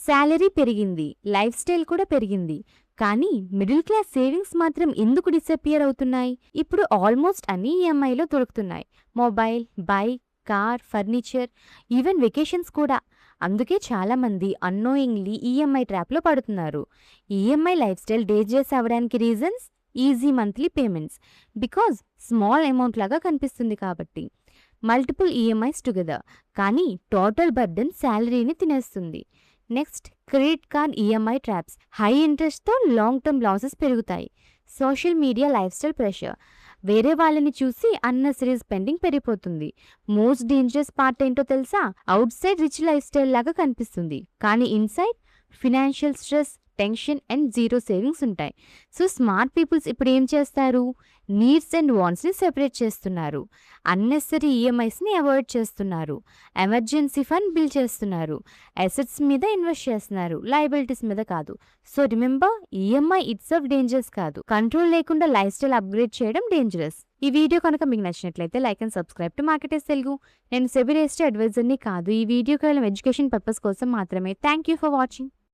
Salary పెరిగింది, life style కూడా పెరిగింది. కానీ మిడిల్ క్లాస్ సేవింగ్స్ మాత్రం ఎందుకు డిసపియర్ అవుతున్నాయి? ఇప్పుడు ఆల్మోస్ట్ అన్ని ఈఎంఐలో దొరుకుతున్నాయి. Mobile, bike, car, furniture, even vacations కూడా. అందుకే చాలామంది అన్నోయింగ్లీ ఈఎంఐ ట్రాప్లో పడుతున్నారు. ఈఎంఐ లైఫ్ స్టైల్ డేంజరస్ అవ్వడానికి reasons easy monthly payments, because small amount లాగా కనిపిస్తుంది కాబట్టి. మల్టిపుల్ ఈఎంఐస్ టుగెదర్, కానీ టోటల్ బర్డెన్ శాలరీని తినేస్తుంది. Next, credit card EMI traps. High ఇంట్రెస్ట్తో లాంగ్ టర్మ్ లాసెస్ పెరుగుతాయి. Social media life style pressure. వేరే వాళ్ళని చూసి అన్నెసరీ స్పెండింగ్ పెరిగిపోతుంది. మోస్ట్ డేంజరస్ పార్ట్ ఏంటో తెలుసా? Out side rich life style లాగా కనిపిస్తుంది, కానీ inside financial stress, tension and zero savings ఉంటాయి. సో స్మార్ట్ పీపుల్స్ ఇప్పుడు ఏం చేస్తారు? నీడ్స్ అండ్ వాంట్స్ని సెపరేట్ చేస్తున్నారు. అన్నెసరీ ఈఎంఐస్ని అవాయిడ్ చేస్తున్నారు. ఎమర్జెన్సీ ఫండ్ బిల్డ్ చేస్తున్నారు. అసెట్స్ మీద ఇన్వెస్ట్ చేస్తున్నారు, లయబిలిటీస్ మీద కాదు. So remember, EMI itself dangerous కాదు, కంట్రోల్ లేకుండా లైఫ్ స్టైల్ అప్గ్రేడ్ చేయడం డేంజరస్. ఈ వీడియో కనుక మీకు నచ్చినట్లయితే like and subscribe to marketers Telugu. నేను సెబీ రిజిస్టర్డ్ అడ్వైజర్ని కాదు. ఈ వీడియో కేవలం ఎడ్యుకేషన్ పర్పస్ కోసం మాత్రమే. Thank you for watching.